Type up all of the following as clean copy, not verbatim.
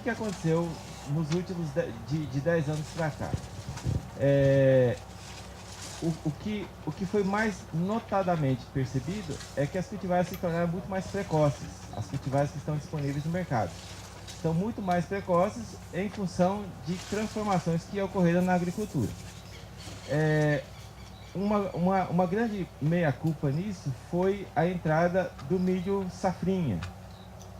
que aconteceu nos últimos de 10 anos para cá? O que foi mais notadamente percebido é que as cultivares se tornaram muito mais precoces, as cultivares que estão disponíveis no mercado. São muito mais precoces em função de transformações que ocorreram na agricultura. Uma grande meia-culpa nisso foi a entrada do milho safrinha.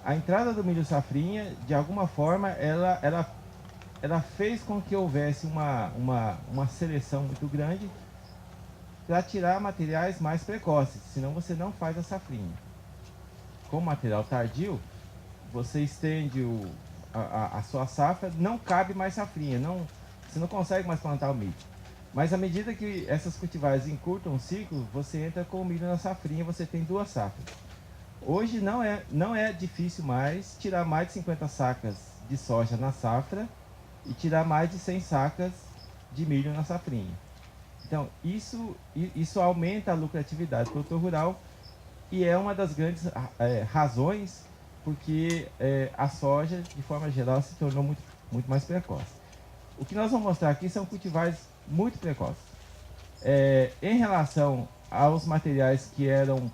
A entrada do milho safrinha, de alguma forma, ela fez com que houvesse uma seleção muito grande para tirar materiais mais precoces, senão você não faz a safrinha. Com material tardio, você estende a sua safra, não cabe mais safrinha, você não consegue mais plantar o milho. Mas à medida que essas cultivares encurtam o ciclo, você entra com o milho na safrinha, você tem 2 safras. Hoje não é difícil mais tirar mais de 50 sacas de soja na safra e tirar mais de 100 sacas de milho na safrinha. Então, isso aumenta a lucratividade do produtor rural e é uma das grandes razões porque a soja, de forma geral, se tornou muito mais precoce. O que nós vamos mostrar aqui são cultivares muito precoces. Em relação aos materiais que eram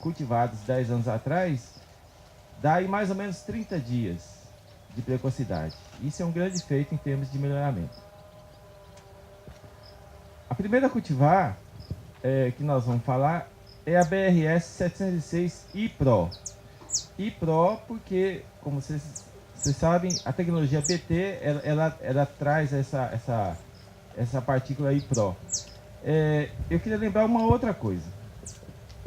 cultivados 10 anos atrás, dá aí mais ou menos 30 dias de precocidade. Isso é um grande feito em termos de melhoramento. A primeira cultivar que nós vamos falar é a BRS 706 iPro. iPro porque, como vocês sabem, a tecnologia BT ela traz essa partícula iPro. Eu queria lembrar uma outra coisa.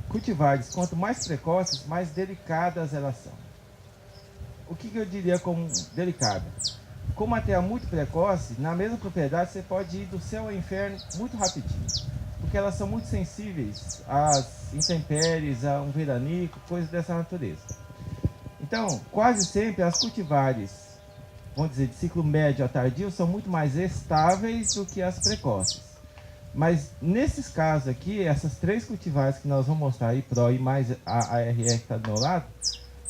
Cultivares, quanto mais precoces, mais delicadas elas são. O que eu diria como delicada? Com material muito precoce, na mesma propriedade você pode ir do céu ao inferno muito rapidinho, porque elas são muito sensíveis às intempéries, a um veranico, coisas dessa natureza. Então, quase sempre as cultivares, vamos dizer, de ciclo médio a tardio, são muito mais estáveis do que as precoces. Mas nesses casos aqui, essas 3 cultivares que nós vamos mostrar aí, Pro e mais a RR que está do meu lado,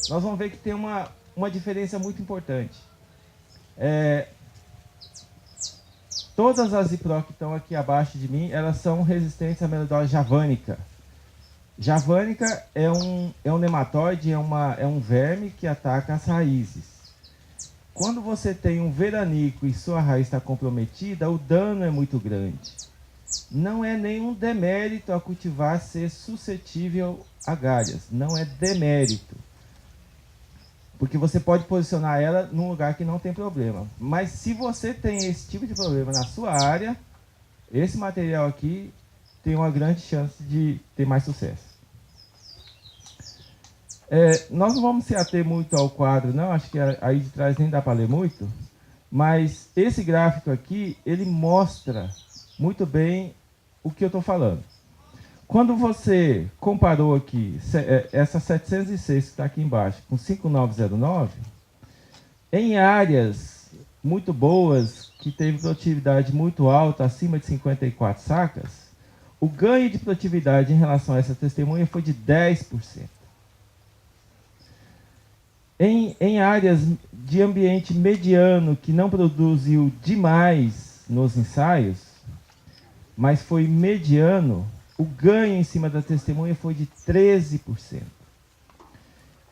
nós vamos ver que tem uma diferença muito importante. Todas as IPRO que estão aqui abaixo de mim, elas são resistentes à melodose javânica. Javânica é um nematóide, é um verme que ataca as raízes. Quando você tem um veranico e sua raiz está comprometida, o dano é muito grande. Não é nenhum demérito a cultivar ser suscetível a galhas, não é demérito. Porque você pode posicionar ela num lugar que não tem problema. Mas se você tem esse tipo de problema na sua área, esse material aqui tem uma grande chance de ter mais sucesso. Nós não vamos se ater muito ao quadro, não. Acho que aí de trás nem dá para ler muito. Mas esse gráfico aqui, ele mostra muito bem o que eu estou falando. Quando você comparou aqui essa 706 que está aqui embaixo com 5909, em áreas muito boas, que teve produtividade muito alta, acima de 54 sacas, o ganho de produtividade em relação a essa testemunha foi de 10%. Em áreas de ambiente mediano, que não produziu demais nos ensaios, mas foi mediano, o ganho em cima da testemunha foi de 13%.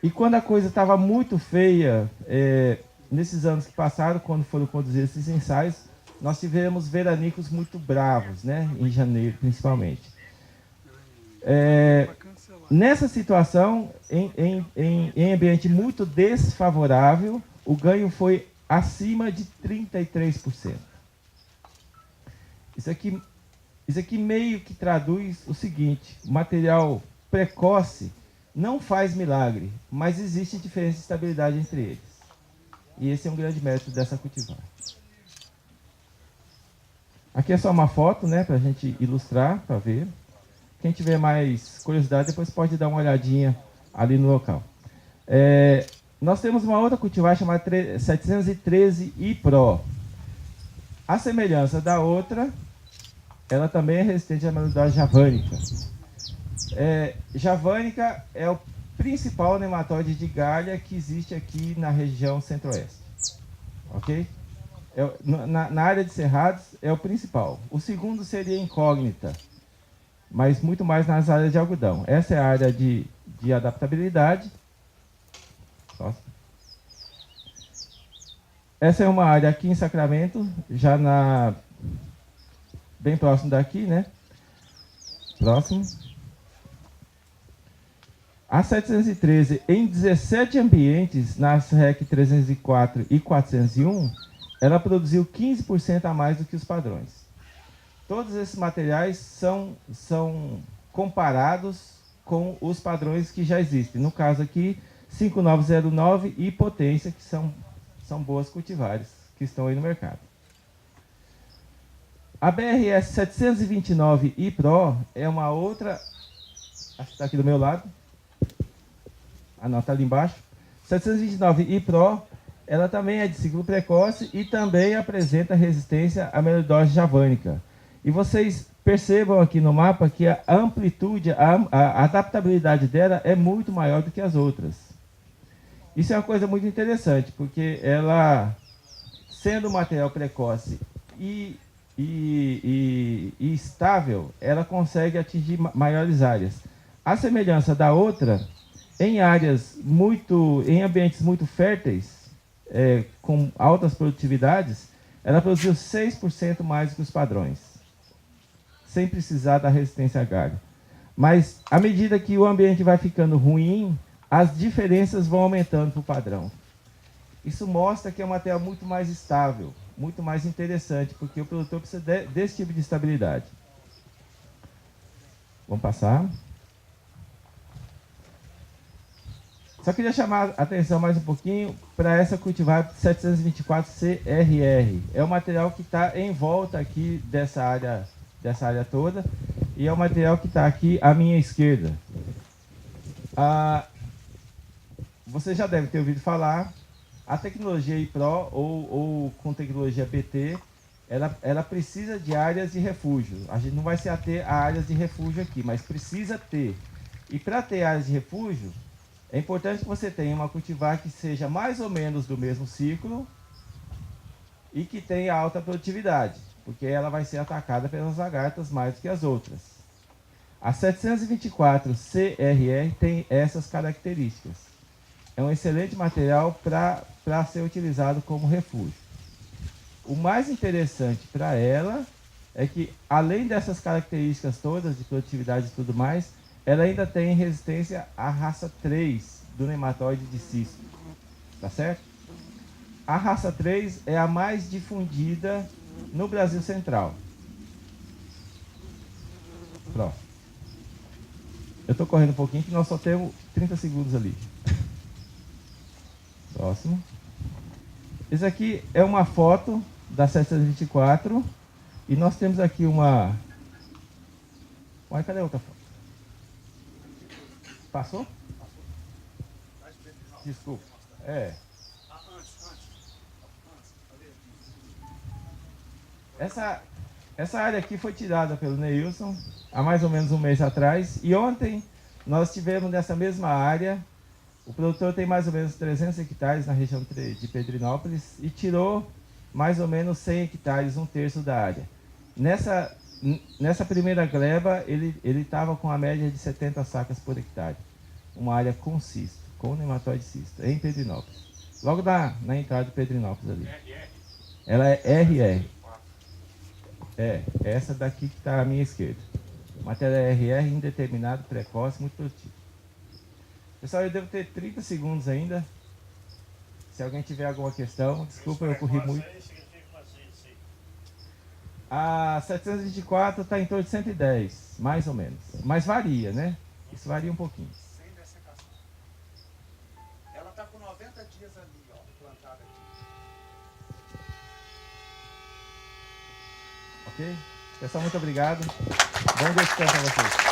E quando a coisa estava muito feia, nesses anos que passaram, quando foram conduzidos esses ensaios, nós tivemos veranicos muito bravos, né? Em janeiro, principalmente. Nessa situação, em ambiente muito desfavorável, o ganho foi acima de 33%. Isso aqui meio que traduz o seguinte: material precoce não faz milagre, mas existe diferença de estabilidade entre eles. E esse é um grande mérito dessa cultivar. Aqui é só uma foto, né, para a gente ilustrar, para ver. Quem tiver mais curiosidade, depois pode dar uma olhadinha ali no local. Nós temos uma outra cultivar chamada 713 iPro. A semelhança da outra, ela também é resistente à melodose javânica. Javânica é o principal nematóide de galha que existe aqui na região centro-oeste. ok? Na área de cerrados é o principal. O segundo seria incógnita, mas muito mais nas áreas de algodão. Essa é a área de adaptabilidade. Essa é uma área aqui em Sacramento, já bem próximo daqui, né? Próximo. A 713, em 17 ambientes, nas REC 304 e 401, ela produziu 15% a mais do que os padrões. Todos esses materiais são comparados com os padrões que já existem. No caso aqui, 5909 e Potência, que são boas cultivares que estão aí no mercado. A BRS 729 e Pro é uma outra, acho que está aqui do meu lado. Ah, não, está ali embaixo. 729 e Pro, ela também é de ciclo precoce e também apresenta resistência à melodose javânica. E vocês percebam aqui no mapa que a amplitude, a adaptabilidade dela é muito maior do que as outras. Isso é uma coisa muito interessante, porque ela, sendo um material precoce e estável, ela consegue atingir maiores áreas. A semelhança da outra, em ambientes muito férteis, com altas produtividades, ela produziu 6% mais do que os padrões, sem precisar da resistência a galho. Mas, à medida que o ambiente vai ficando ruim, as diferenças vão aumentando para o padrão. Isso mostra que é um material muito mais estável, muito mais interessante, porque o produtor precisa desse tipo de estabilidade. Vamos passar. Só queria chamar a atenção mais um pouquinho para essa cultivar 724 CRR. É o material que está em volta aqui dessa área toda, e é o material que está aqui à minha esquerda. Você já deve ter ouvido falar, a tecnologia iPro ou com tecnologia PT, ela precisa de áreas de refúgio. A gente não vai se ater a áreas de refúgio aqui, mas precisa ter. E para ter áreas de refúgio, é importante que você tenha uma cultivar que seja mais ou menos do mesmo ciclo e que tenha alta produtividade, porque ela vai ser atacada pelas lagartas mais do que as outras. A 724 CRR tem essas características. É um excelente material para ser utilizado como refúgio. O mais interessante para ela é que, além dessas características todas de produtividade e tudo mais, ela ainda tem resistência à raça 3 do nematóide de cisto. Tá certo? A raça 3 é a mais difundida no Brasil Central. Pronto. Eu estou correndo um pouquinho, que nós só temos 30 segundos ali. Próximo. Esse aqui é uma foto da 724. E nós temos aqui uma... Uai, cadê a outra foto? Passou? Desculpa. Essa área aqui foi tirada pelo Neilson há mais ou menos um mês atrás. E ontem nós tivemos nessa mesma área, o produtor tem mais ou menos 300 hectares na região de Pedrinópolis e tirou mais ou menos 100 hectares, um terço da área. Nessa primeira gleba, ele estava com a média de 70 sacas por hectare. Uma área com cisto, com nematóide cisto, em Pedrinópolis. Logo na entrada de Pedrinópolis ali. Ela é RR. Essa daqui que está à minha esquerda. Matéria RR, indeterminado, precoce, muito produtivo. Pessoal, eu devo ter 30 segundos ainda. Se alguém tiver alguma questão, desculpa, eu corri muito. A 724 está em torno de 110, mais ou menos. Mas varia, né? Isso varia um pouquinho. Sem dessecação. Ela está com 90 dias ali, ó, plantada aqui. Ok? Pessoal, muito obrigado. Bom descanso para vocês.